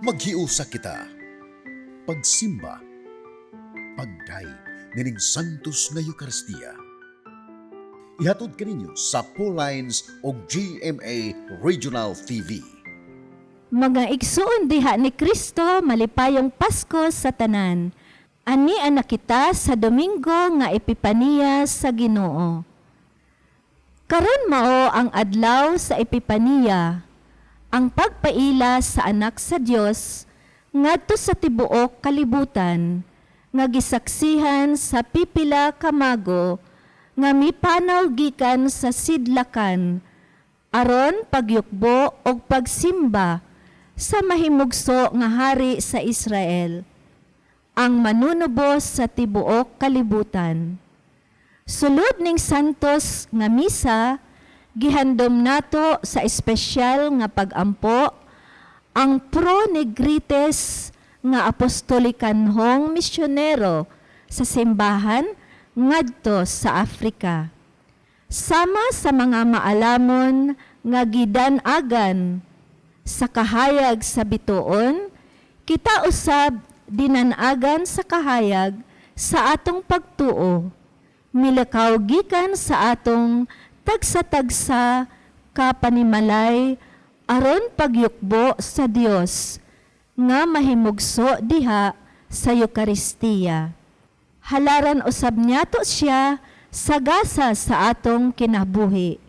Maghiusa kita. Pagsimba, pagday nining santos nga Eucharistia. Ihatod kaninyo sa Pauline's o GMA Regional TV. Mga igsuon diha ni Kristo malipayong Pasko sa tanan. Ani anak kita sa Domingo nga Epipania sa Ginoo. Karon mao ang adlaw sa Epipania, ang pagpaila sa anak sa Dios ngadto sa tibuok kalibutan, nga gisaksihan sa pipila ka mago nga mipanaw gikan sa sidlakan aron pagyukbo og pagsimba sa mahimugso nga hari sa Israel, ang manunubos sa tibuok kalibutan. Sulod ning santos nga misa, gihandom nato sa espesyal nga pag-ampo ang Pro Negrites nga apostolikanhong misyonero sa simbahan ngadto sa Afrika. Sama sa mga maalamon nga gidanagan sa kahayag sa bituon, kita usab dinanagan sa kahayag sa atong pagtuo. Milakaw gikan sa atong tagsa-tagsa kapanimalay aron pagyukbo sa Dios nga mahimugso diha sa Eucharistia. Halaran usab niyato siya sagasa sa atong kinabuhi.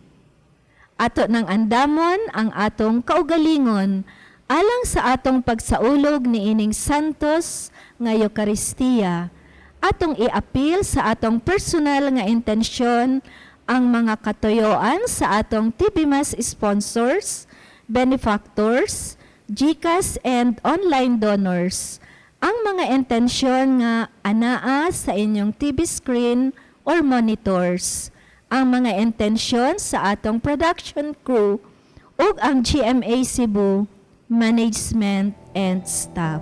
Ato nang andamon ang atong kaugalingon alang sa atong pagsaulog ni ining santos nga Eucharistia. Atong iapil sa atong personal nga intensyon ang mga katuyoan sa atong TVMAS sponsors, benefactors, GCash and online donors. Ang mga intensyon nga anaa sa inyong TV screen or monitors. Ang mga intensyon sa atong production crew ug ang GMA Cebu management and staff.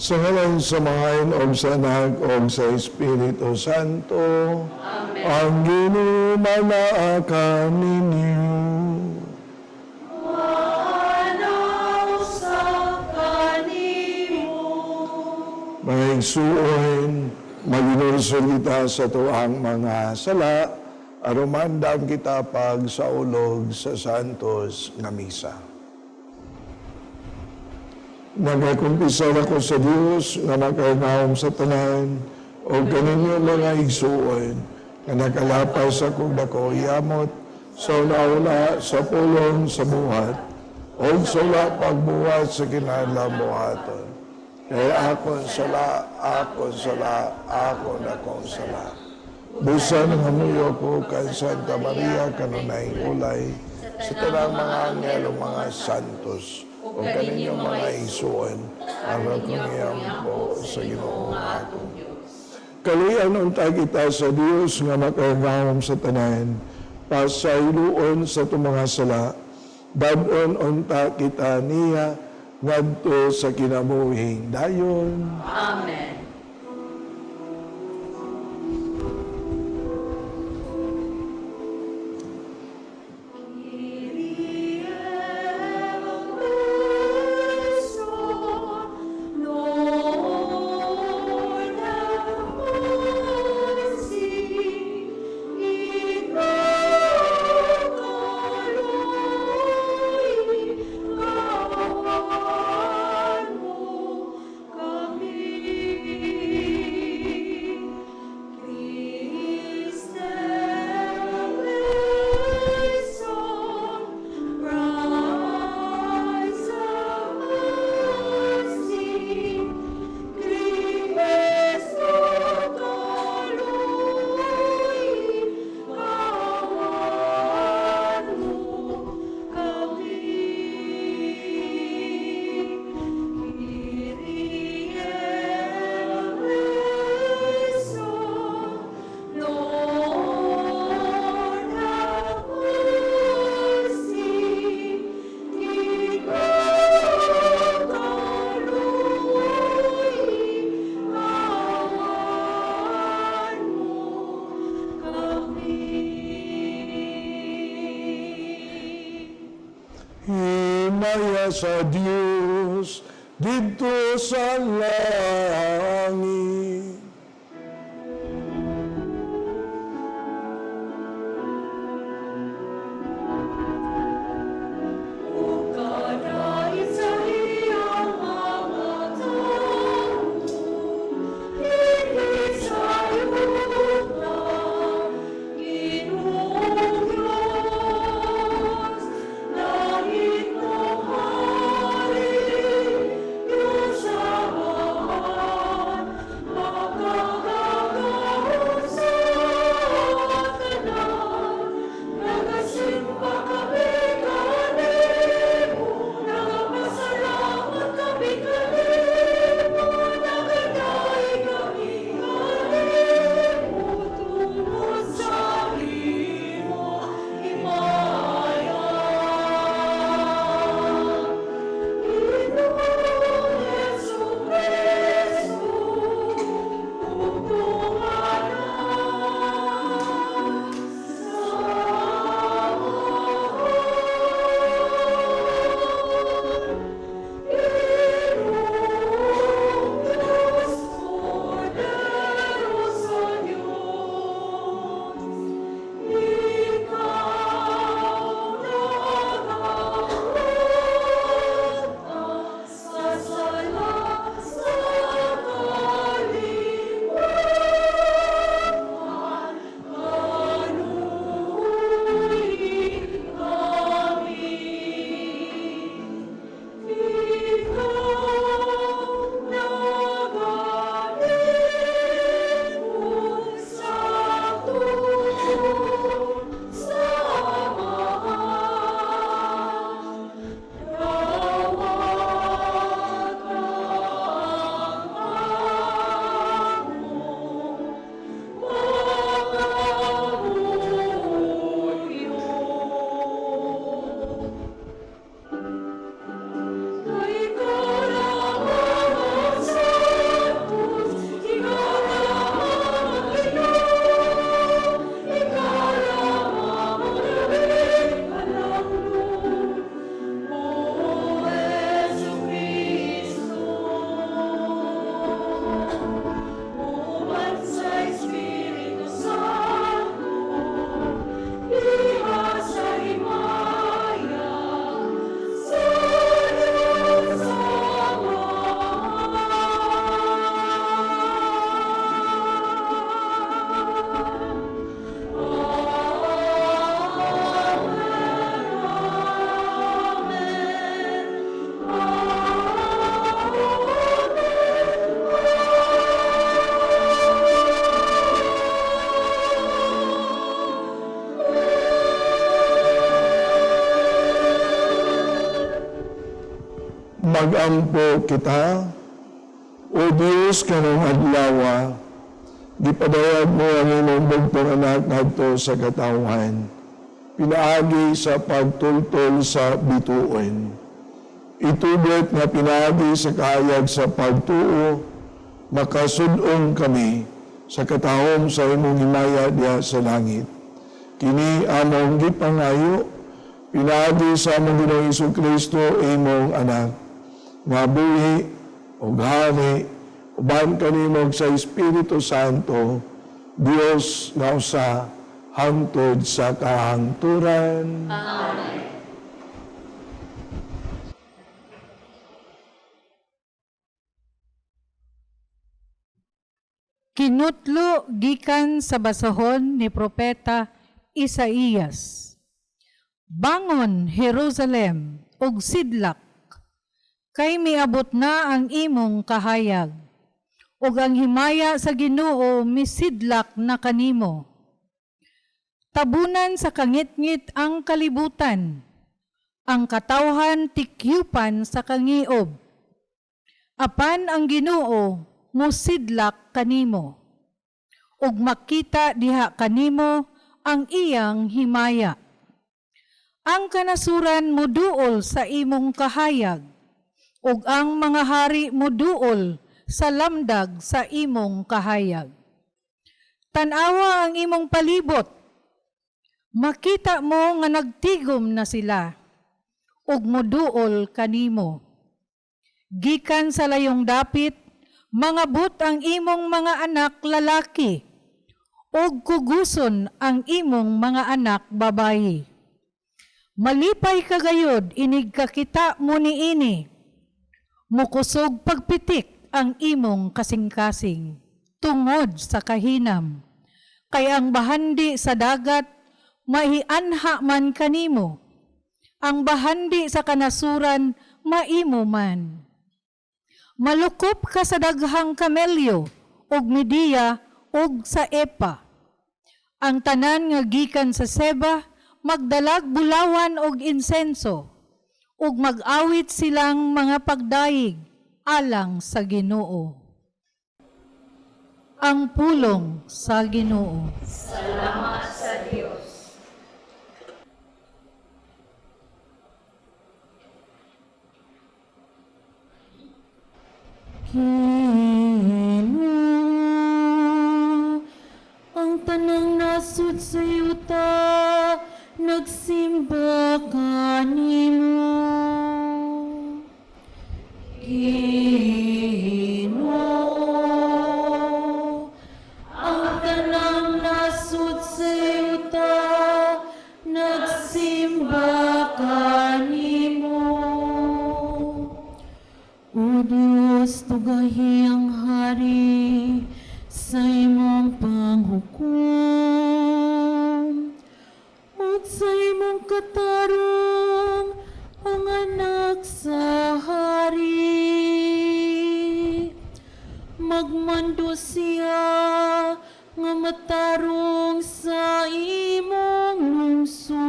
Sa ngalan sa Mahain o sa Anak o sa Espiritu Santo, Amen. Ang Ginoo manaakan ninyo. Manaw sa kanimo. Mga igsuon, maginulsol kita sa tuang mga sala, arumandam kita pag sa ulog sa Santos nga Misa. Nagakumpisal ako sa Diyos nga nakaunawom sa tanan o kaninyo mga igsuon nga nakalapas akong dako yamot sa una sa pulong sa buhat, o sa wala pagbuhat sa kinalabuhaton. Kaya akong sala, akong sala. Busan nga muyo ko kay Santa Maria kanunay ulay, sa tanang mga anghel o mga santos, o kaninyong mga isuon, aron kong po sa Ginoong atong Diyos. Kaluyan unta kita sa Dios nga makaungawom sa tanan, pasayloon sa mga sala, dadon unta kita niya, ngadto sa kinabuhing dayon. Amen. Himaya sa Diyos dito sa langit. Kahit sa iyong mga tao, hindi sa yuta, Ginoong Diyos, langit mo hari, Diyos sa bahan, Magampo kita, o Diyos kanang adlaw, gipadayag mo ang imong bugtong anak ngadto sa katawhan, pinaagi sa pagtultol sa bituon. Itubot nga pinaagi sa kahayag sa pagtuo, makasudong kami sa katahom sa imong himaya diha sa langit. Kini among gipangayo, pinaagi sa among Ginoong Jesucristo, imong anak, nga buhi o hari, uban kanimo sa Espiritu Santo, Dios nga usa, hangtod sa kahangturan. Kinutlo gikan sa basahon ni Propeta Isaías. Bangon, Jerusalem, ug sidlak, kay miabot na ang imong kahayag, ug ang himaya sa Ginoo misidlak na kanimo. Tabunan sa kangitngit ang kalibutan, ang katawhan tikyupan sa kangiob. Apan ang Ginoo musidlak kanimo, ug makita diha kanimo ang iyang himaya. Ang kanasuran moduol sa imong kahayag, ug ang mga hari moduol sa lamdag sa imong kahayag. Tanawa ang imong palibot, makita mo nga nagtigom na sila, ug moduol kanimo. Gikan sa layong dapit, mangabot ang imong mga anak lalaki, ug kuguson ang imong mga anak babayi. Malipay kagayod inig kakita mo niini, mukusog pagpitik ang imong kasing-kasing, tungod sa kahinam. Kay ang bahandi sa dagat, maianha man kanimo, ang bahandi sa kanasuran, maimo man. Malukop ka sa daghang kamelyo, og Media, og sa Epa. Ang tanan nga gikan sa Seba, magdalag bulawan og insenso, ug mag-awit silang mga pagdaig alang sa Ginoo. Ang pulong sa Ginoo. Salamat sa Diyos. Ginoo, ang tanang nasud sa yuta, nagsimba kanimo. Ginoo, ang tanang nasud sa yuta, nagsimba kanimo. O Diyos, tugahi ang hari sa imong panghukom, at sa imong katarong ang anak sa hari. Magmando siya nga matarong sa imong lungsod,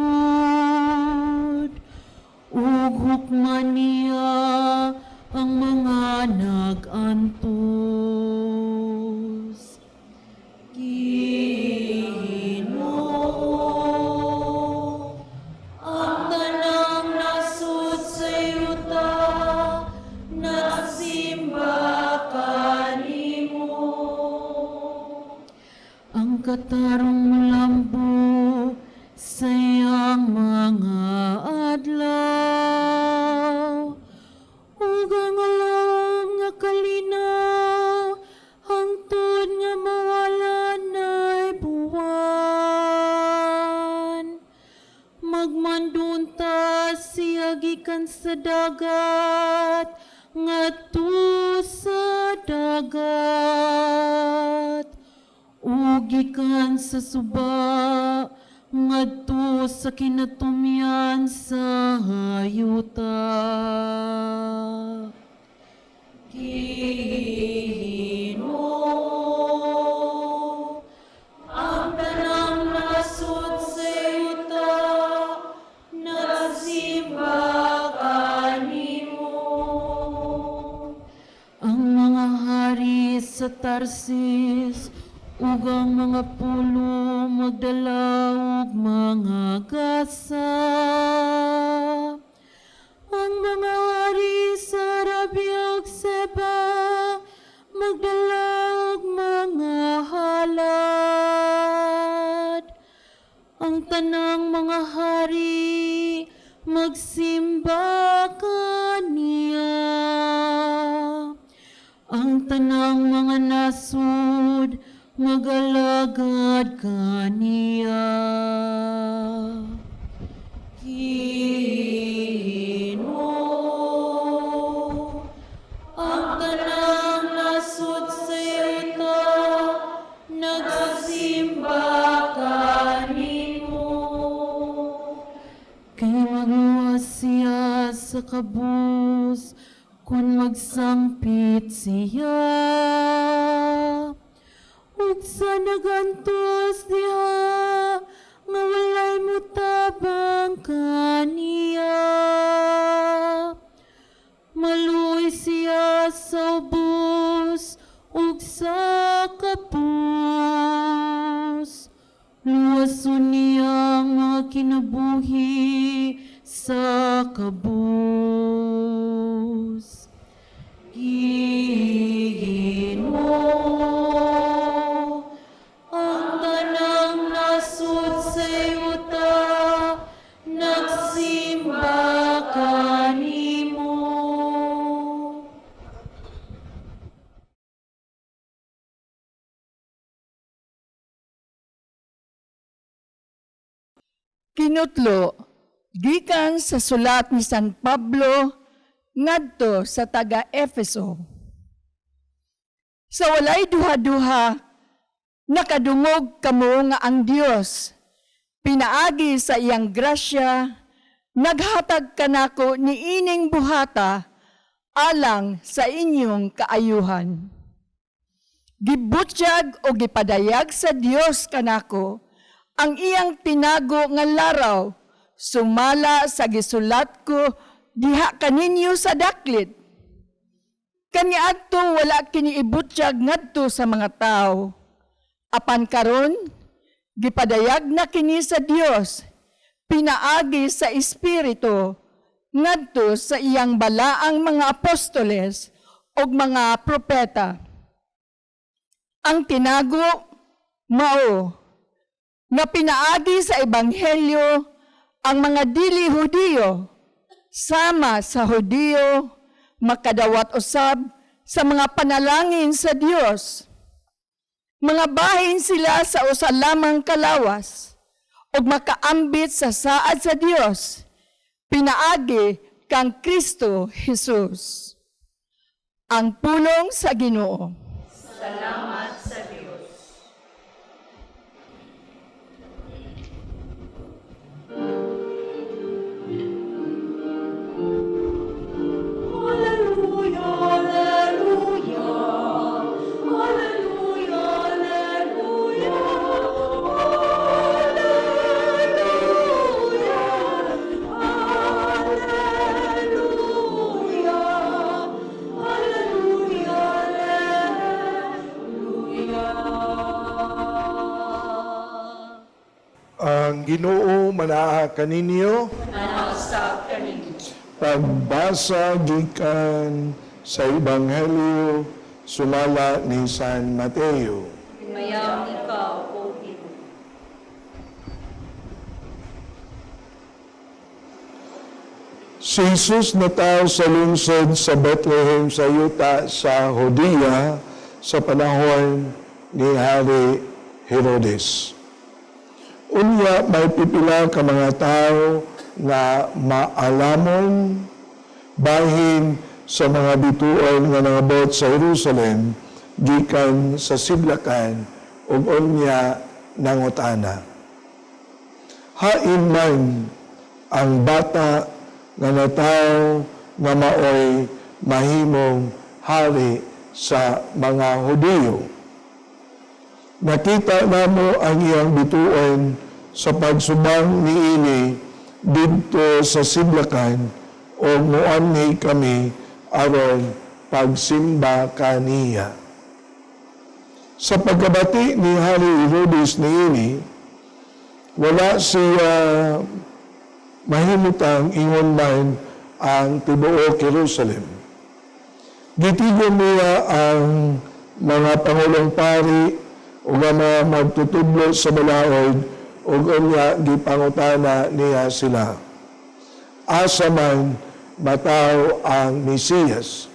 ug hukman niya ang mga nag-antos. Ginoo, ang tanang nasud sa yuta, nagsimba kanimo. Ang katarong mulambo sa iyang mga adlaw, ug ang alam nga kalinaw, hangtod nga mawala na'y buwan. Magmandunta siya gikan sa dagat, ngadto sa dagat, ug gikan sa suba, ngadto sa kinatumyan sa hayuta. Ginoo, ang tanang nasud sa yuta, nagsimba kanimo. sa Tarsis, ug ang mga pulo magdala og mga gasa. Ang mga hari sa Arabia ug Seba magdala og mga halad. Ang tanang mga hari magsimba kaniya. Ang tanang mga nasud magalagad kaniya. Ginoo, ang tanang nasud sa yuta nagsimba kanimo. Kay magluwas siya sa kabus kung magsangpit siya. Ug sa nagantos diha nga walay mutabang kaniya. Maluoy siya sa ubos ug sa kapus. Luwason niya ang mga kinabuhi sa kabus. Ginoo, ang tanang nasud sa yuta nagsimba kanimo. Kinutlo, gikan sa sulat ni San Pablo ngadto sa taga-Efeso. Sa walay duha-duha, nakadungog kamo nga ang Dios, pinaagi sa iyang grasya, naghatag kanako ni ining buhata alang sa inyong kaayuhan. Gibutyag o gipadayag sa Dios kanako ang iyang tinago nga laraw, sumala sa gisulat ko diha kaninyo sa daklit. Kaniadto wala kini ibutyag ngadto sa mga tao. Apan karon gipadayag na kini sa Dios, pinaagi sa Espiritu ngadto sa iyang balaang mga apostoles ug mga propeta. Ang tinago mao nga pinaagi sa Ebanghelyo ang mga dili Hudiyo, sama sa Hudiyo, makadawat usab sa mga panalangin sa Dios. Mga bahin sila sa usa lamang kalawas, ug makaambit sa saad sa Dios, pinaagi kang Kristo Jesus. Ang pulong sa Ginoo. Salamat sa Diyos. Hallelujah, hallelujah, hallelujah, hallelujah, hallelujah, hallelujah. Ang Ginoo manaa kaninyo. Nanausap kaninyo. Pagbasa gikan sa Ebanghelyo sumala ni San Mateo. Mayang ikaw, O Ginoo. Si Jesus nataw sa lungsod sa Bethlehem sa yuta sa Judea sa panahon ni Hari Herodes. Unya may pipila ka mga tao nga maalamon bahin sa mga bituon nga nangabot sa Jerusalem gikan sa sidlakan ug unya nangutana. Hain man ang bata nga nataw nga maoy mahimong hari sa mga Hudiyo. Nakita namo ang iyang bituon sa pagsubang niini didto sa sidlakan o muanhi kami aron pagsimba kaniya. Sa pagkabati ni Hari Herodes niini, wala siya mahimutang ingon man ang tibuok Jerusalem. Gitigon niya ang mga pangulong pari o mga magtutudlo sa balaod o unya gipangutana niya sila. Asa man mataw ang Mesiyas.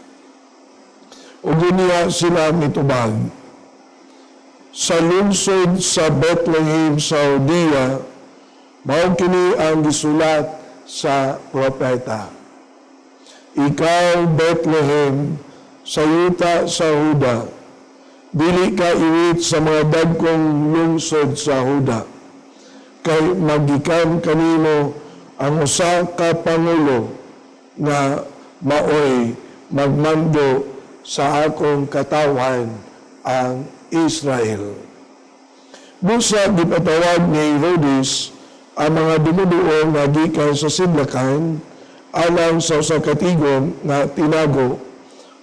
O niya sila mitubag. Sa lungsod sa Bethlehem sa Judea, mao kini ang gisulat sa propeta. Ikaw, Bethlehem, sa yuta sa Huda, dili ka iwit sa mga dagkong lungsod sa Huda, kay magikan kanimo ang usa ka pangulo nga maoy magmando sa akong katawan ang Israel. Busa gipatawag ni Herodes ang mga dumuduo nga gikan sa sidlakan alang sa usa ka tigom nga tinago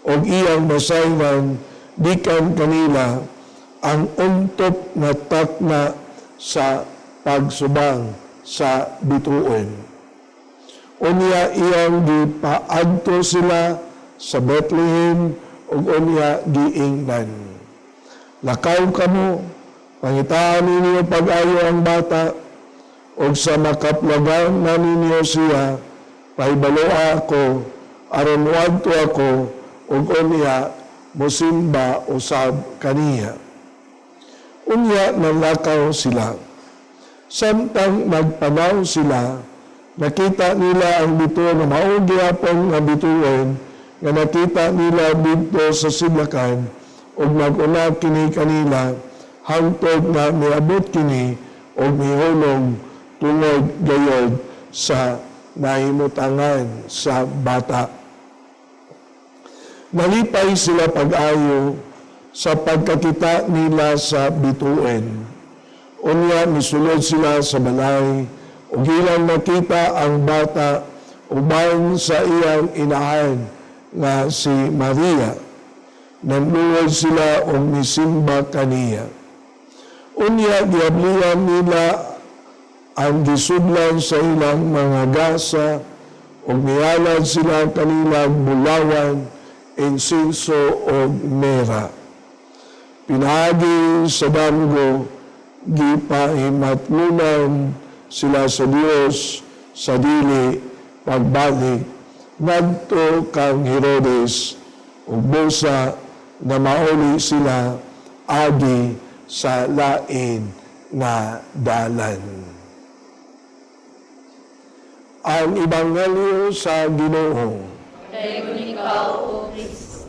og iyang masayran gikan kanila ang untop nga takna sa pagsubang sa bituon. Unya iyang gipaadto sila sa Bethlehem ug unya giingnan. Lakaw kamo, pangitaan ninyo pag-ayo ang bata, o sa makaplagan na ninyo siya, paibaloa ako, aron wadto ako, o unya, musimba usab kaniya. Unya nalakaw sila. Samtang nagpanaw sila, nakita nila ang bito na maugyapon nga bituon, nga nakita nila dito sa sidlakan, ug nag-una kini kanila hangtod nga miabot kini ug mihulog tungod gayod sa nahimutangan sa bata. Nalipay sila pag-ayo sa pagkakita nila sa bituin. Unya misulod sila sa balay ug ilang nakita ang bata uban sa iyang inahan nga si Maria. Nanluwag sila o misimba kaniya. Unya, giablihan nila ang gisudlan sa ilang mga gasa o mialad sila kanilang bulawan, insinso o mera. Pinagi sa damgo, gipahimatlunan sila sa Dios sa dili pagbalik ngadto kang Herodes ug busa na mauli sila agi sa lain na dalan. Ang Ebanghelyo sa Ginoo. Dayon ikaw, O Kristo.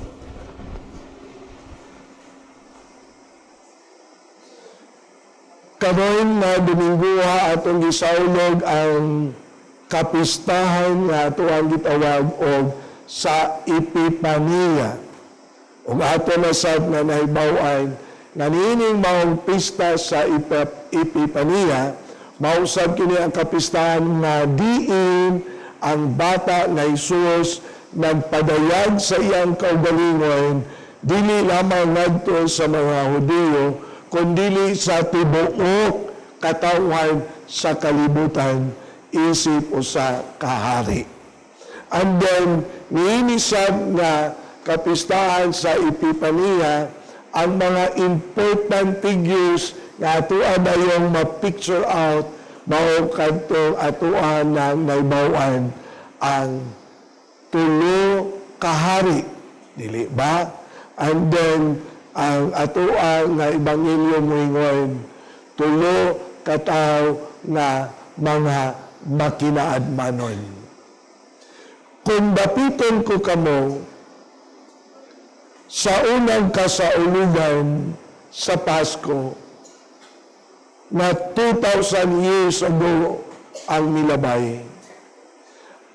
Karon na Domingoha atong gisaulog ang kapistahan nga ato ang gitawag og sa Epipania. Ug ato na sad na nahibaw-an nga niining maong pista sa Epipania, mausab kini ang kapistahan nga diin ang bata nga Hesus nagpadayag sa iyang kaugalingon dili lamang ngadto sa mga Hudiyo kundi sa tibuok katawan sa kalibutan isip usa ka hari. And then niini sad nga kapistahan sa Epipania ang mga important figures nga atoan na yung ma-picture out mao kadto atoan ng naibawan ang tulo kahari dili ba? And then ang atoan nga ebanghelyo moingon tulo katawo nga mga makinaadmanon. Kung dapiton ko kamo sa unang kasaulugan sa Pasko na 2,000 years ago ang milabay.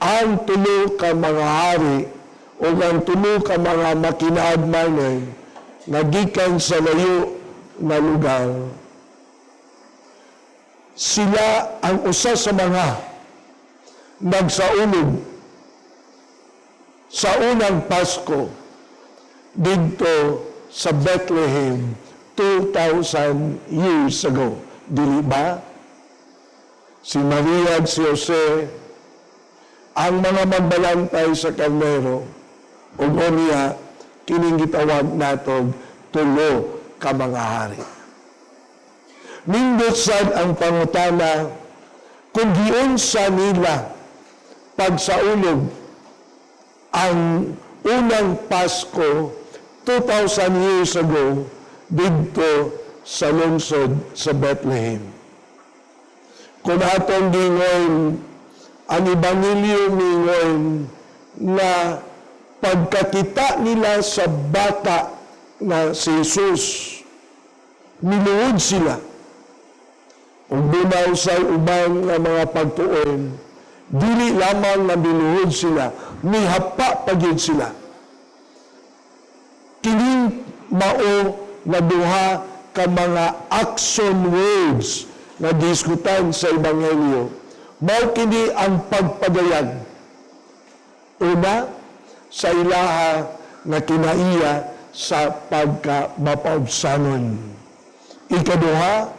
Ang tulo ka mga hari o ang tulo ka mga makinaadmanon nagikan sa layo na lugar. Sila ang usa sa mga nagsaulog sa unang Pasko dito sa Bethlehem 2,000 years ago. Dili ba? Si Maria at si Jose, ang mga magbalantay sa karnero, o niya, kining gitawag natog tulo ka mga hari. Nindot sad ang pangutana kung giunsa nila pagsaulog ang unang Pasko 2,000 years ago dito sa lungsod sa Bethlehem. Kung atong gingon, ang Ebanghelyo mingon na pagkakita nila sa bata na si Jesus, niluod sila. Kung dumaw sa ubang nga mga pagtuon, dili lamang na binuhod sila, mihapa pagid sila. Kining mao na duha ka mga action words na diskutan sa Ebanghelyo, mao kini ang pagpadayag. Una, sa ilaha na kinaiya sa pagka-mapaubsanon. Ikaduha,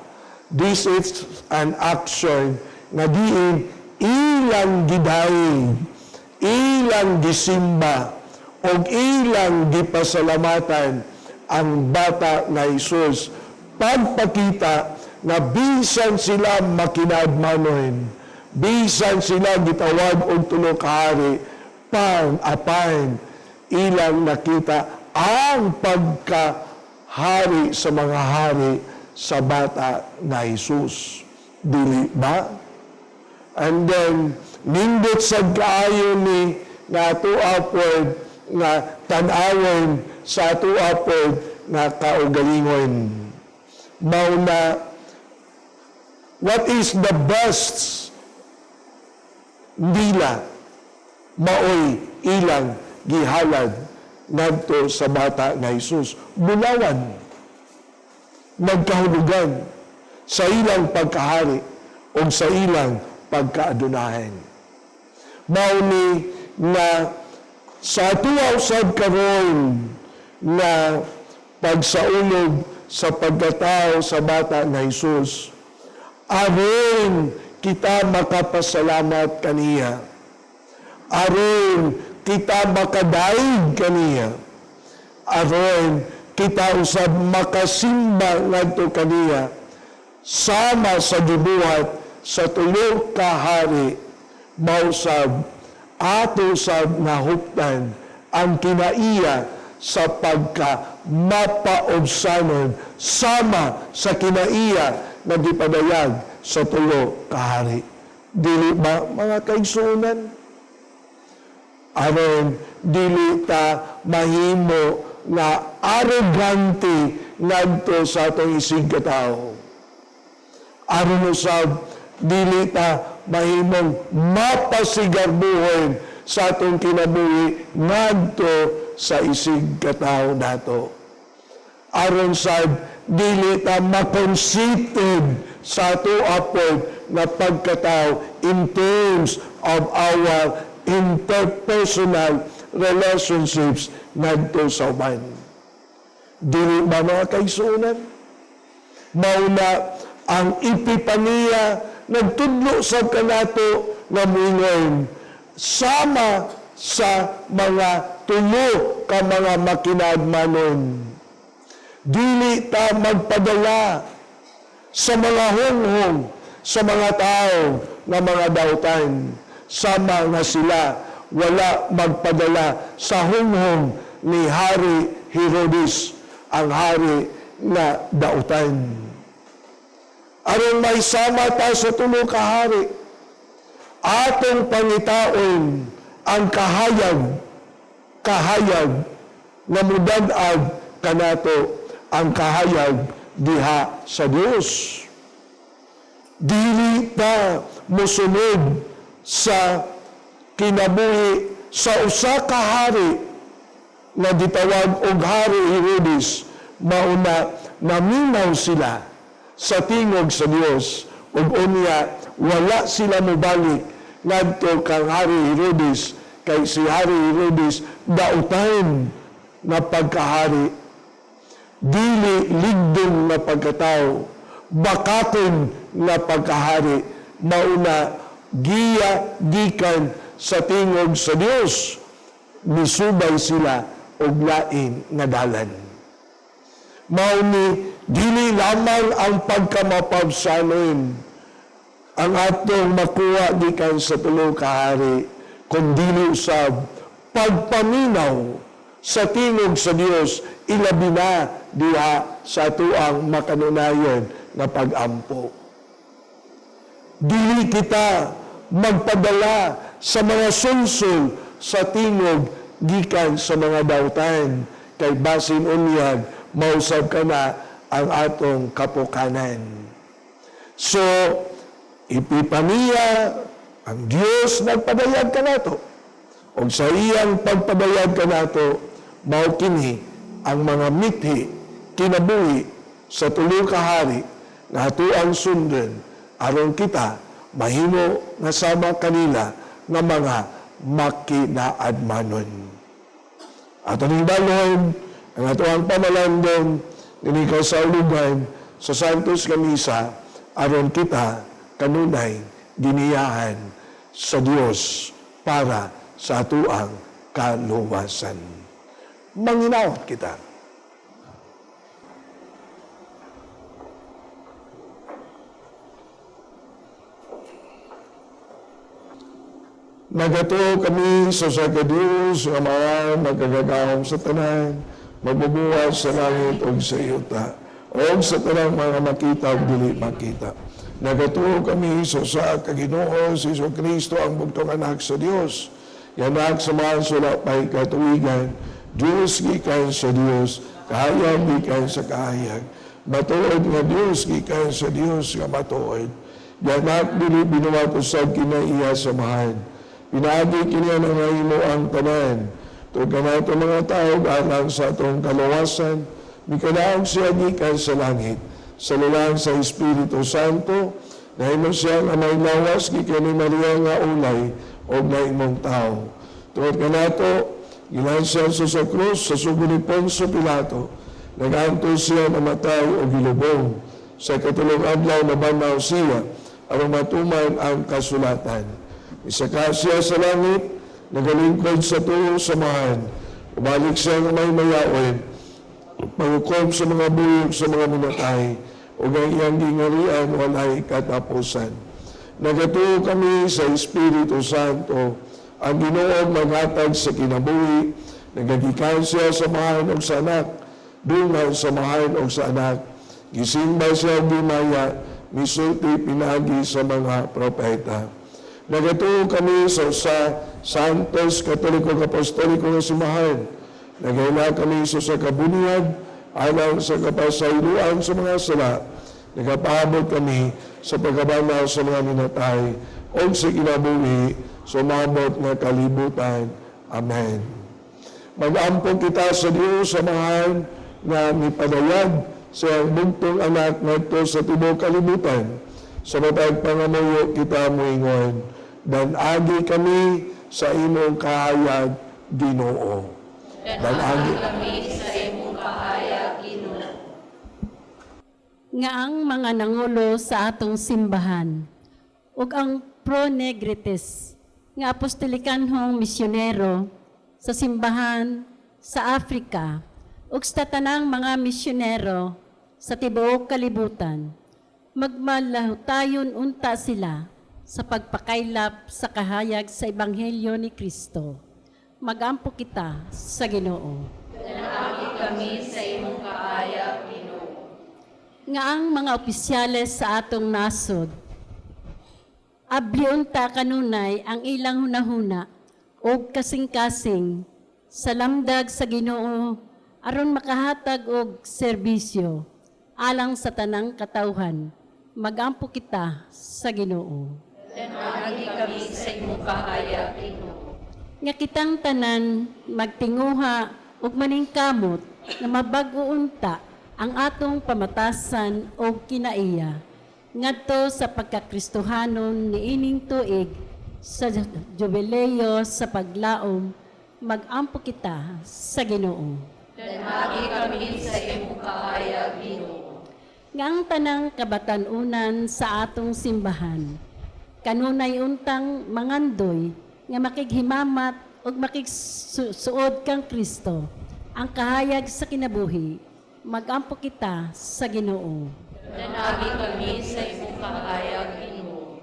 this is an action na diin ilang gidaig, ilang gisimba, o ilang gipasalamatan ang bata na Jesus. Pagpakita na bisan sila makinadmanon, bisan sila gitawag og tulo ka hari, pang-apan, ilang nakita ang pagkahari sa mga hari sa bata na Jesus. Dili ba? And then, nindot sa kaayo ni na tuapod nga tanawon sa tuapod nga kaugalingon. Mauna, what is the best nila? Maoy ilang gihalad ngadto sa bata nga Jesus. Bulawan, nagkahulugan sa ilang pagkahari o sa ilang pagkaadunahan. Mauni na sa tuwa usab karon na pagsaulog sa pagkatao sa bata nga Jesus, aron kita makapasalamat kaniya, aron kita makadaig kaniya, aron kita usab makasimba ngadto kaniya, sama sa gibuhat sa tulo ka hari, mausab ato sab nahuptan ang kinaiya sa pagka-mapaobsanon sama sa kinaiya na gipadayag sa tulo ka hari. Dili ba mga kaigsuonan? Aron dili ta mahimo na arrogante ngadto sa atong isig katao. Aron usab dili ta mahimong mapasigarbuhon sa atong kinabuhi ngadto sa isig katao nato. Aron sad dili ta makonsisted sa ato apod na pagkatao in terms of our interpersonal relationships ngadto sa uban. Dili ba mga kaigsuonan? Mauna ang epipania nagtudlo sa kanato na mingon sama sa mga tulo ka mga makinadmanon. Dili ta magpadala sa mga honghong, sa mga tao na mga dautan, sama nga sila wala magpadala sa honghong ni Hari Herodes, ang hari na dautan. Aron may sama ta sa tulo ka hari, atong pangitaon ang kahayag na mudad-ag kanato ang kahayag diha sa Dios. Dili ta mosunod sa kinabuhi sa usa ka hari na gitawag og Hari Herodes, mauna naminaw sila sa tingog sa Dios ug unya wala sila mobalik ngadto kang Hari Herodes, kay si Hari Herodes dautan na pagkahari. dili ligdong na pagkatao, bakakon na pagkahari, mauna giya gikan sa tingog sa Dios, misubay sila og lain nga dalan. Mauni dili lamang ang pagkamapabsanon ang atong makuha gikan sa tulo ka hari, kundi usab pagpaminaw sa tingog sa Dios, ilabi na diha sa atuang makanunayon na pag-ampo. Dili kita magpadala sa mga sulsol sa tingog gikan sa mga dautan, kay basin unyag mausab ka na ang atong kapukanan. So, ipipaniya ang Dios nagpadayag ka nato. O sa iyang pagpadayag ka nato, mao kini ang mga mithi kinabuhi sa tulo ka hari nga atuang sundon aron kita mahimo nga sama kanila nga mga makinaadmanon. At ang balon, ang atuang pamalandong nini kasaulugan sa Santos nga Misa aron kita kanunay giniyahan sa Dios para sa atuang kaluwasan. Manginawat kita. Nagato kami sa Diyos nga mga magagagahom sa tanan, magbubuhat sa langit o sa yuta, o sa tanang mga makita o dili makita. Nagato kami sa Ginoo si Kristo ang bugtong anak sa Dios. Yanak sa mga sulapay katuwigan, Diyos gikan sa Dios, kahayag gikan sa kahayag. Matuod nga Diyos gikan sa Dios nga matuod. Yanak dili binuwatusag kinaiya sa mahal. Pinagi kiniya ng mahimo ang tanan. Tugan na ito mga tao, alang sa itong kaluwasan, mikalaang siya gikan sa langit, sa lulang sa Espiritu Santo, na imo siya nga may lawas, gikan ni Maria nga ulay, o na imong tao. Tugan ka na ito, gilan siya sa krus, sa sugo ni Poncio Pilato, naganto siya namatay o gilubong. Sa katulong adlaw na banaw siya, aron matuman ang kasulatan. Isaka siya sa langit, nagalingkod sa tuyo samahan, umalik siya ng may mayaon, panghukom sa mga buyog sa mga minatay, o ang iyang gingarian walay katapusan. Nagatuo kami sa Espiritu Santo, ang Ginoo maghatag sa kinabuhi, nagagikan siya sa mahan o sa anak, dungan sa mahan o sa anak, gisimba siya bimaya, misulti pinagi sa mga propeta. Nagatuo kami sa Santos Katoliko Apostoliko nga simahan. Nagayla kami sa kabunyag, alang sa kapasayloan sa mga sala. Nagapabot kami sa pagkabanaw sa mga minatay o sa kinabuhi, sumabot na kalibutan. Amen. Mag-ampong kita sa Diyos sa mahan na mipadayag sa bugtong anak ngadto sa tibok kalibutan. Sa matag pangamuyo kita moingon, dan agi kami sa imong kahayag, Ginoo. Dan agi kami sa imong kahayag, Ginoo. Nga ang mga nangulo sa atong simbahan ug ang Pro Negrites nga apostolikanhong misyonero sa simbahan sa Africa ug sa tanang mga misyonero sa tibuok kalibutan, magmalahutayon unta sila sa pagpakaylap sa kahayag sa Ebanghelyo ni Kristo. Magampo kita sa Ginoo. Nanagi kami sa imong kahayag, Ginoo. Nga ang mga opisyales sa atong nasod, abliunta kanunay ang ilang hunahuna o kasing-kasing sa lamdag sa Ginoo aron makahatag og serbisyo alang sa tanang katawhan. Magampo kita sa Ginoo. Nanagi kami sa imong kahayag, Ginoo. Nga kitang tanan magtinguha ug maningkamot na mabag-o unta ang atong pamatasan o kinaiya ngadto sa pagkakristohanon niining tuig sa jubileo sa paglaom. Mag-ampo kita sa Ginoo. Danagi kami sa imong kahayag, Ginoo. Nga ang tanang kabatanunan sa atong simbahan, kanunay untang mangandoy nga makighimamat ug makigsuod kang Kristo, ang kahayag sa kinabuhi, magampo kita sa Ginoo. Danagi kami sa imong kahayag, Ginoo.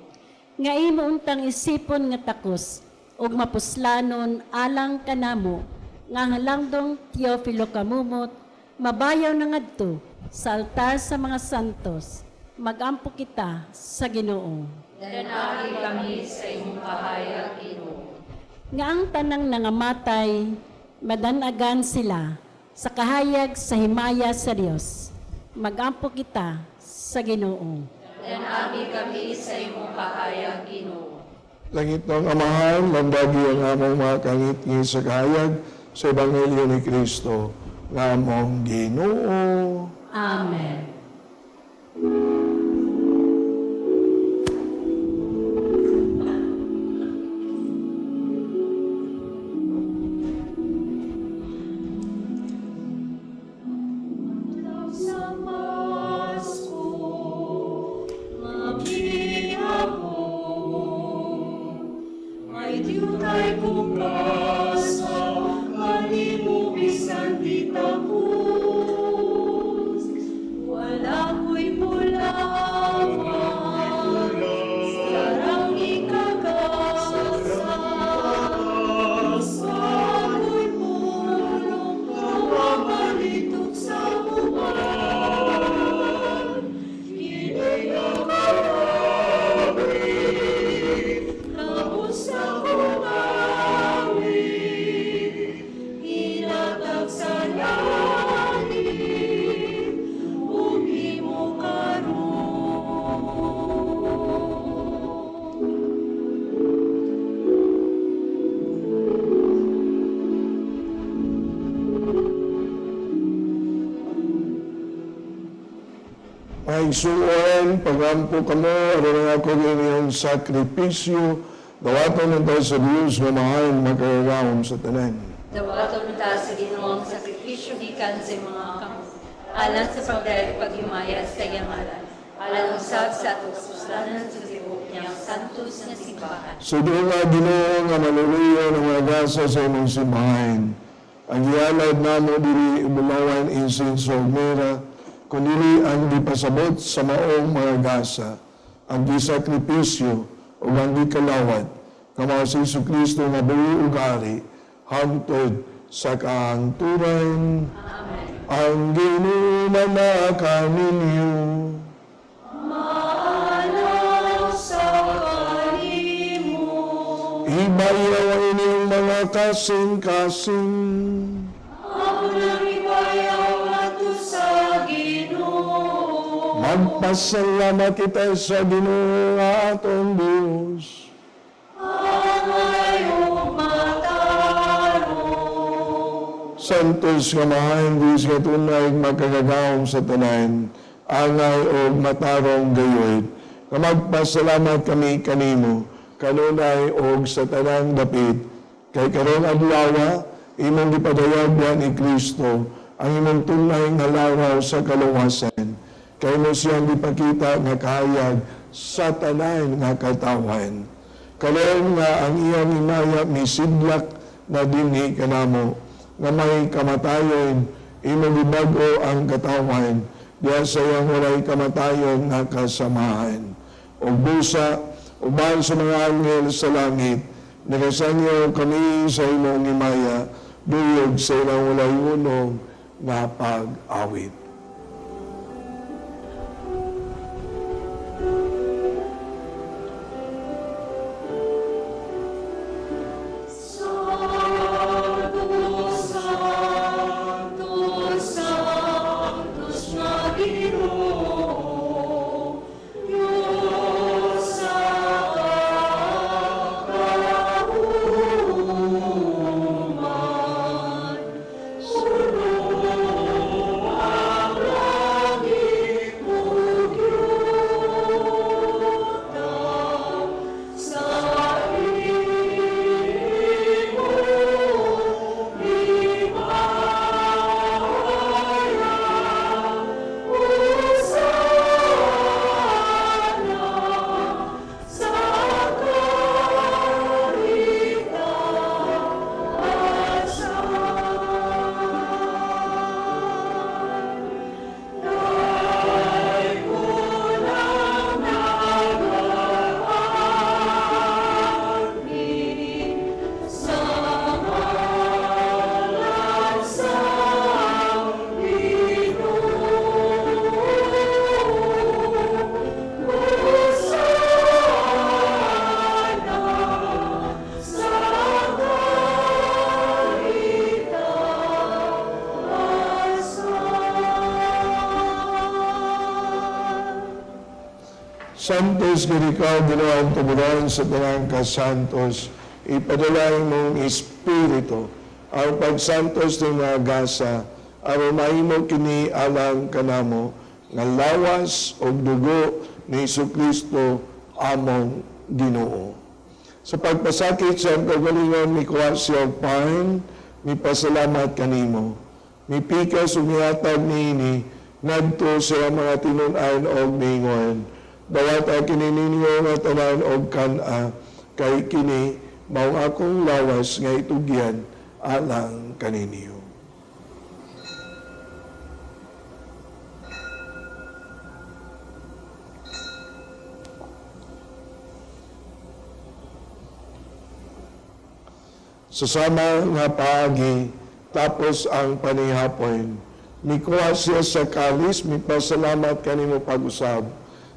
Nga imo untang isipon nga takos ug mapuslanon alang kanamo nga halangdong Teofilo kamumot mabayaw na ngadto sa altar sa mga santos, magampo kita sa Ginoo. Danagi kami sa imong kahayag, Ginoo. Nga ang tanang nangamatay, madanagan sila sa kahayag sa himaya sa Dios, magampo kita sa Ginoo. Danagi kami sa imong kahayag, Ginoo. Langit ng Amahan, lambagi ang among mga kangit-ngit sa kahayag sa Ebanghelyo ni Kristo, nga among Ginoo. Amen. Sa Pasko, mabiyako, may diutay kong grasa, kalimubisan di tapos. Wala ko'y pulawan, sarang ikagasa, ako'y pulong, mawawalitok sa uwan. Kini nakawit, kabus akong awit, inatag sa langit, ugi mo karon. Maigsuon, pagampo kamo, aron ako inyong sakripisyo, dawaton ng tayo sa Diyos nga mahal magkagawom sa tanan. Dawaton ta sa Ginoong sakripisyo gikan sa mga kamot. Alang sa pagdayag paghimaya sa iyang ngalan. Alang usab sa atong kapuslanan sa tibuok niyang santos nga simbahan. Sa doon nga Ginoo nga manuliyo ng mga gasa sa imong simbahan, ang gialad namo dili ibulawan insenso ug mira, kundi ang gipasabot sa maong mga gasa, ang gisakripisyo o ang gikalawat, kamo si Jesucristo nga buhi ug ari, hangtod sa kaangturan. Ang Ginoo manakan ninyo. Maalam sa kanimo, Ibayaw inyong mga kasing-kasing. ako nang ibayaw ato sa Ginoo. Magpasalamat kita sa Ginoo nga atong Diyos. Ang ayong matarong, Santos nga mahal Diyos nga tunay magkagagawom sa tanan, angay o matarong gayoy. Nga magpasalamat kami kanimo, kanunay o sa tanang dapit. Kay karong adlaw, imong gipadayag ni Kristo, ang imong tunay nga laraw sa kaluwasan. Kay mo siyang gipakita nga kahayag sa tanan nga katawan. Karon nga ang iyang imaya misidlak na dinhi kanamo, nga may kamatayon, imong gibago ang katawan, diya sa iyang walay kamatayon nga kasamahan. O busa, uban sa mga anghel sa langit, nagasanyo kami sa imong imaya, duyog sa ilang walay unong nga pag-awit. Santos, Santos, Santos na Ginoo, Diyos sa kauman, sunuan Santos ikaw ginawang tumuran sa tanang kasantos, ipadalain mong Espiritu, ang pagsantos ng mga gasa, aron mahimo kini alang kanamo, nga lawas o dugo ni Jesucristo among Ginoo. Sa pagpasakit sa kagalingon ni kuha siya og pain, mi pasalamat kanimo. Mi pikas ug mihatag niini ngadto sa mga tinun-an og mingon. Dawat kini ninyo nga tanan og kana kay kini mao akong lawas nga itugyan alang kaninyo. Susama nga paagi, tapos ang panihapon. Mikuha siya sa kalis, mipasalamat kanimo pag-usab.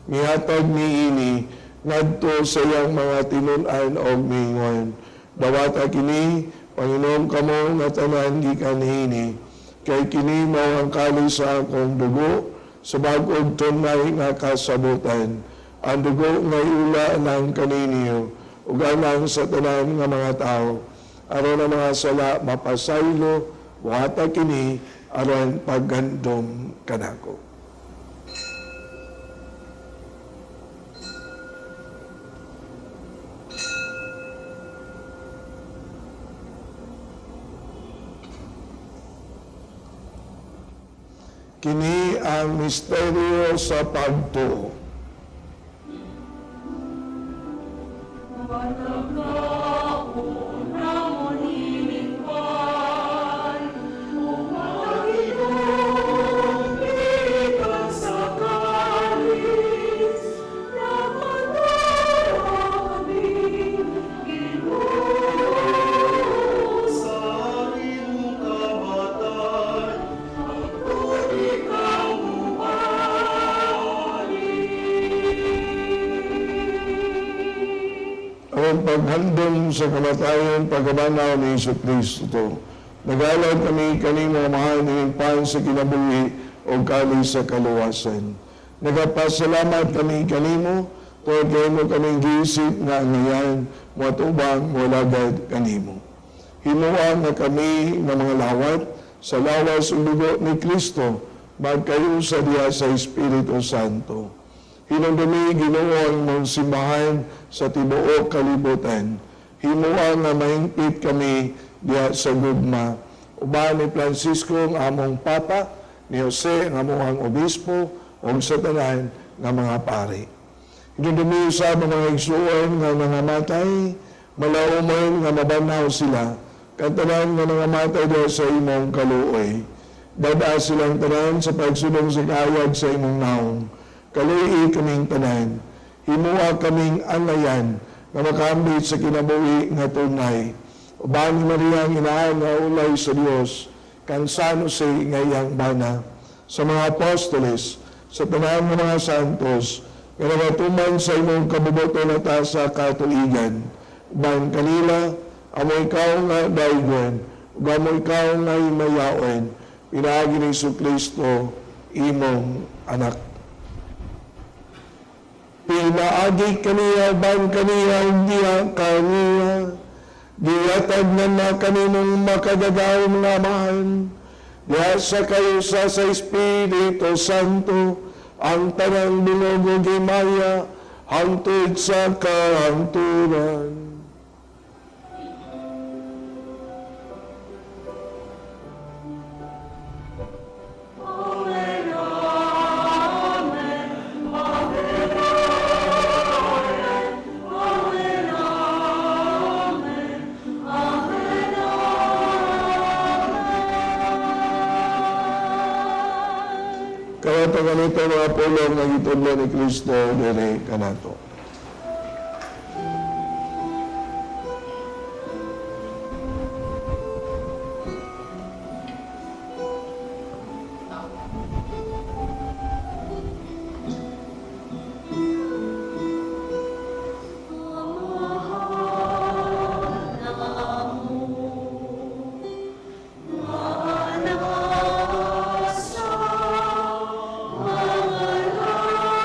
Mihatag niini, ngadto sa iyang mga tinun-an o mingon. Dawat kini, Panginoon kamo nga tanan gikan hini, kay kini mao ang kalis sa akong dugo, sa bag-og tunay nga kasabutan. Ang dugo nga iula ng kaninyo, ug anang sa tanan nga mga tao, aron ang mga sala mapasaylo, buhata kini, aron paggandom kanako. Kini ang misteryo sa pagtuo. Ang paghandom sa kamatayon pagkabanaw ni Jesucristo. Nag-alad kami kanimo mahal ng pan sa kinabuhi o kalis sa kaluwasan. Nagapasalamat kami kanimo, tuwag kayo mo kaming gisip nga ngayon, matubang mulagad kanimo. Himuan na kami ng mga lawat sa lawas ulugo ni Kristo, magkayo sa diya sa Espiritu Santo. Hinundumi Ginoo ang mong simbahan sa tibuok kalibutan. Himuan nga mahingpit kami diya sa gugma. Uban ni Francisco ang among Papa, ni Jose ang among obispo, o sa tanan nga mga pari. Hinundumi sa mga igsuon nga nangamatay, malauman nga mabanaw sila, kantanan nga nangamatay diya sa imong kaluoy. Dada silang tanan sa pagsulong sa kayag sa imong naong. Kaluhi kaming tanan, himuha kaming anlayan na makambit sa kinabuhi nga tunay. Uban ni Maria ang inaan nga ulay sa Dios, kan San Jose nga iyang bana, sa mga apostoles, sa tanan ng mga santos, nga nagatuman sa imong kabuboto na ta sa katuligan. Uban kanila, amo ikaw nga daygon, ug amo ikaw nga himayaon, pinaagi ni Jesucristo, imong anak. Pinaagi kaniya, ban kaniya, diya kaniya, diyatag na kaninong makadagaw mga amahan, diya sa kayo sa Espiritu Santo, ang tanang binugog imaya, hangtod sa kahanturan. Kaya ito ganito mga pulong ng itudlo ni Kristo, dire kanato.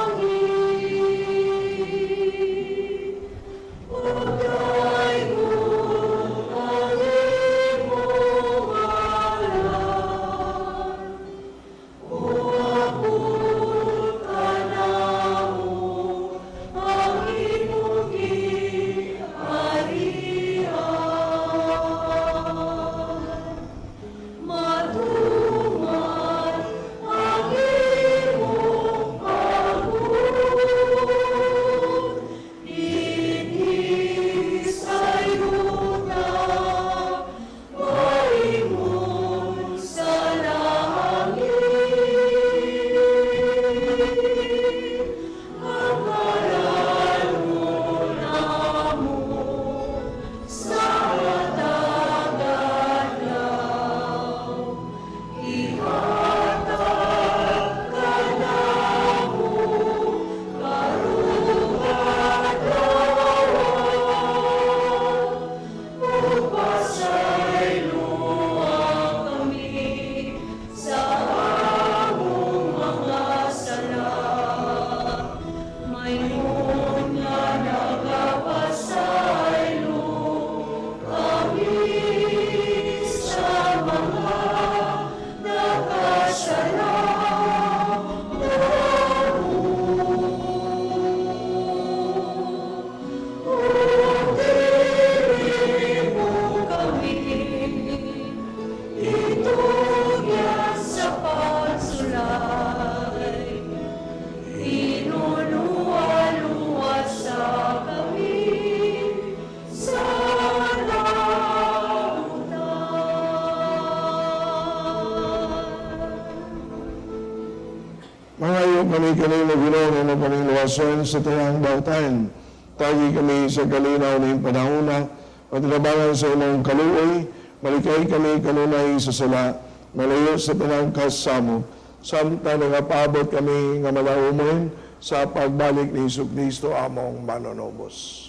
Langit Mangayo kami kanino Ginoo nga magpamiluwason sa tayang dautan. Tagi kami sa kalinaw ng panahona, matinabangan sa imong kaluoy, malikay kami kanunay sa sala, malayo sa tanang kasamo, samtang nangapabot kami nga malaumon sa pagbalik ni Jesucristo among manonobos.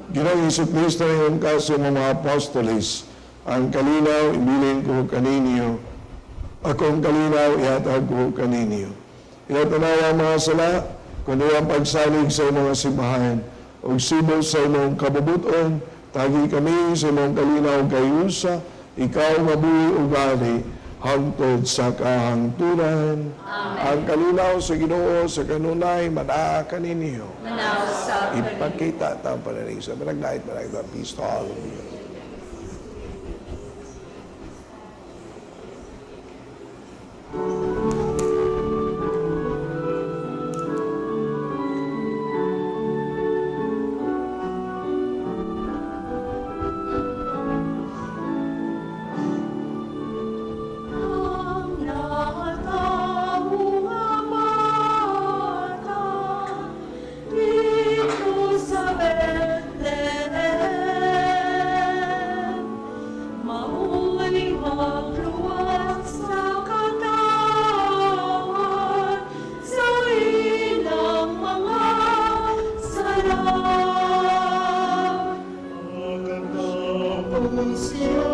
Ginoong Jesucristo ngayon kaso mga apostoles, ang kalinaw ibilin ko kaninyo, akong kalinaw ihatag ko kaninyo. Iatanaw ang mga sala, kundi ang pagsalig sa imong simbahan, o sibol sa imong kabubuton, tagi kami sa imong kalinaw kayusa, ikaw mabuhi ugali, hangtod sa kahangturan. Ang kalinaw sa Ginoo sa kanunay manaa kaninyo. Manaw sa Ipakita ang panalig sa managnait ang pisto. Hallelujah. Ang nakatawang mata dito sa Bethlehem, mauwi magluwag sa katawan sa ilang mga sala. Magandang siya.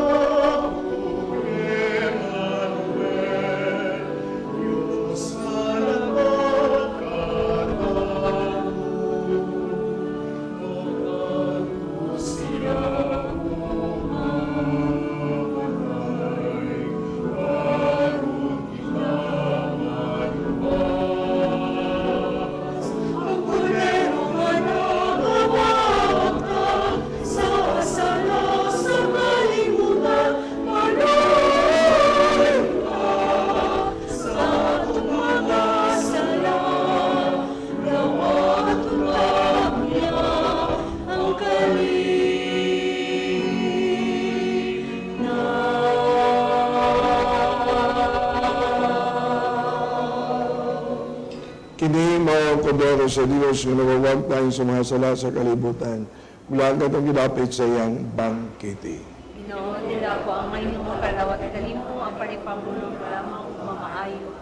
Ang kordero mananawag ka sa sala sa kalimutan, malayo ka sa atong mga sala. Nawat tulad niya ang Kini mao kodero sa Dios nga nagawag tayo sa mga sala sa kalibutan. Mula ang katong gidapit sa iyang bangkete. Ginoo, nila ko ang ngayon mo kalawat at kalimpo ang paripamulong lamang mamaayo.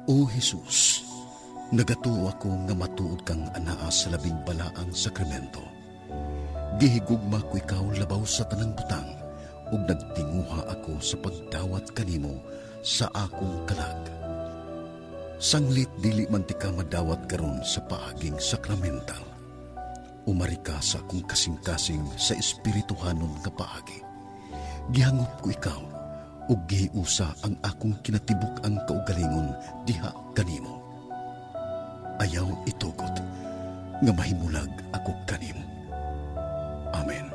O Jesus, nagatuo ako nga matuod kang anaa sa labing balaang sakramento. Gihigugma ko ikaw labaw sa tanang butang, ug nagtinguha ako sa pagdawat kanimo sa akong kalag. Sanglit dili man ti ka madawat karon sa paaging sakramental. Umari ka sa akong kasing-kasing sa espirituhanon nga paagi. Gihangop ko ikaw, ug gihiusa ang akong kinatibuk ang kaugalingon diha kanimo. Ayaw itugot nga mahimulag ako kanimo. Amen.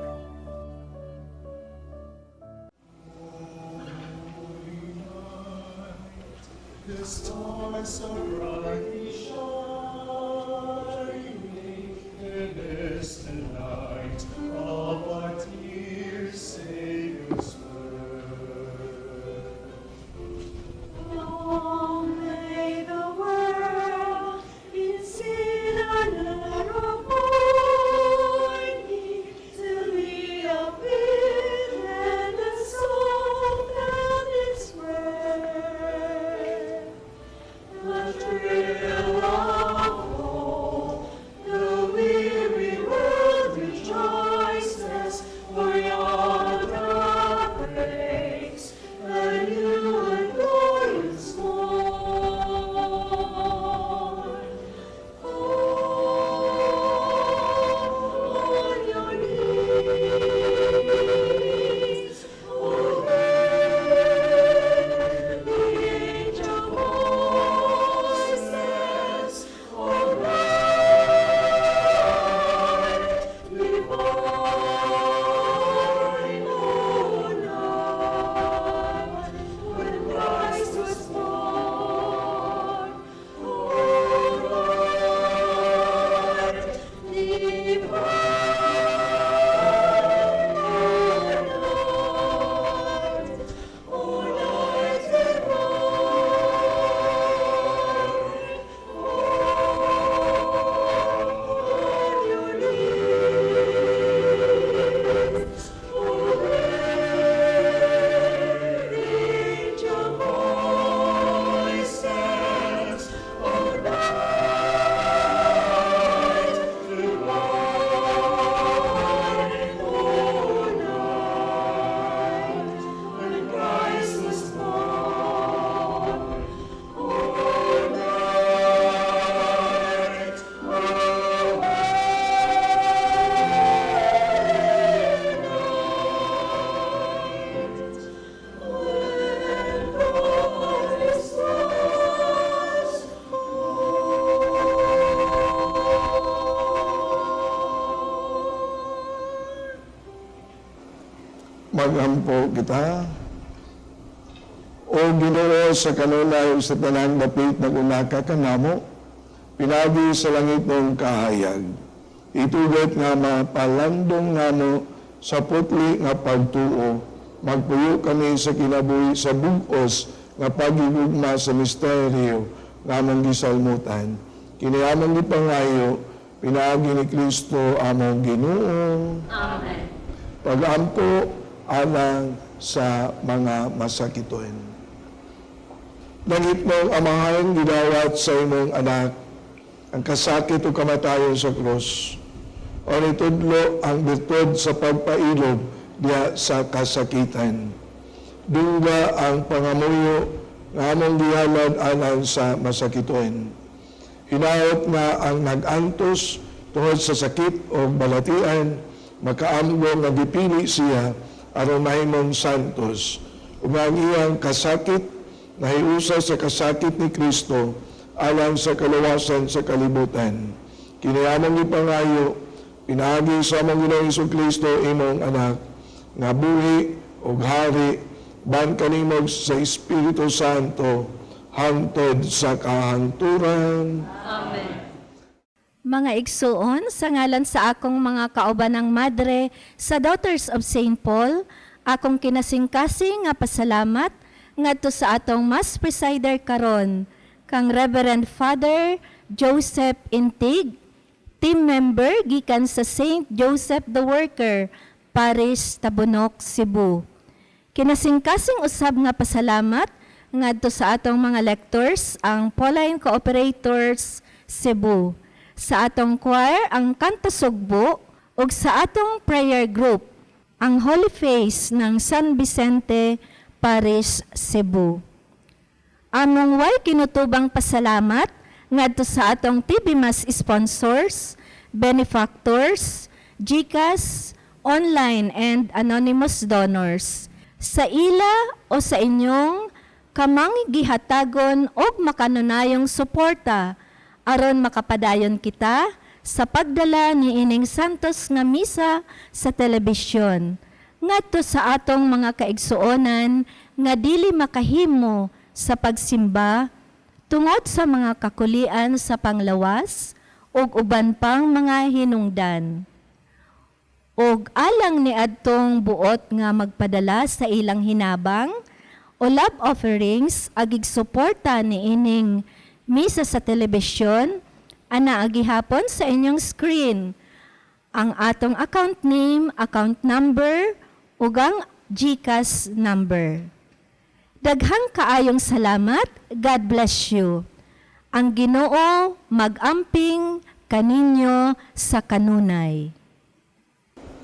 The stars are brightly shining, and is the light of our dear Savior's birth. Long may the world in sin and error pining, till we appear and the soul that is rare. The thrill of hope, the weary world rejoices. magampo kita. O Ginoo, sa kanunay sa tanang dapit na kunaka kanamo, pinagi sa langit ng kahayag. Itugot nga mapalandong namo sa putli nga pagtuo. Magpuyo kami sa kinabuhi sa bugos nga pagigugma sa misteryo nga among gisalmutan. Kini among gipangayo, pinagi ni Kristo among Ginoo. Amen. Pagampo alang sa mga masakiton. Langit mong amahan gidawat sa imong anak, ang kasakit o kamatayon sa krus. O nitudlo ang birtud sa pagpailog diya sa kasakitan. Dungga ang pangamuyo nga among gihalad alang sa masakiton. Hinaot nga ang nag-antos tungod sa sakit o balatian, makaamgo nga gipili siya aron mahimong santos. Ug ang iyang kasakit nahiusa sa kasakit ni Kristo alang sa kaluwasan sa kalibutan. Kiniamang ipangayo, pinagi sa among Ginoong Kristo imong anak, nga buhi o hari, ban kanimog sa Espiritu Santo, hangtod sa kahangturan. Amen. Mga igsuon, sa ngalan sa akong mga kaubanang madre sa Daughters of St. Paul, akong kinasingkasing nga pasalamat ngadto sa atong Mass Presider karon, kang Reverend Father Joseph Intig, team member gikan sa St. Joseph the Worker, Parish Tabunok, Cebu. Kinasingkasing usab nga pasalamat ngadto sa atong mga lectors, ang Pauline Cooperators Cebu, sa atong choir, ang Kanta Sugbo, ug sa atong prayer group, ang Holy Face ng San Vicente, Parish, Cebu. Among way kinutubang pasalamat ngadto sa atong TV Mas sponsors, benefactors, GCash, online and anonymous donors. Sa ila o sa inyong kamang gihatagon og makanunayong suporta aron makapadayon kita sa pagdala ni ining santos nga misa sa telebisyon. Ngadto sa atong mga kaigsuonan nga dili makahimo sa pagsimba tungod sa mga kakulian sa panglawas ug uban pang mga hinungdan. Og alang ni adtong buot nga magpadala sa ilang hinabang o love offerings agig suporta ni ining misa sa telebisyon, ana agihapon sa inyong screen ang atong account name, account number, ug ang GCash number. Daghang kaayong salamat. God bless you. Ang Ginoo mag-amping kaninyo sa kanunay.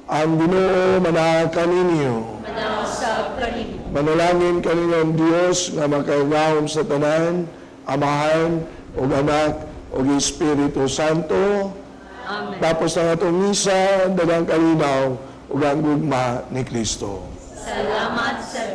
Ang Ginoo manahan kaninyo. Manausap kanimo. Manalangin kaninyong Diyos nga makaigawom sa tanan, Amahan, ug Anak, ug Espiritu Santo. Amen. Tapos ang atong misa, dagang kalinaw, ug ang gugma ni Kristo. Salamat sa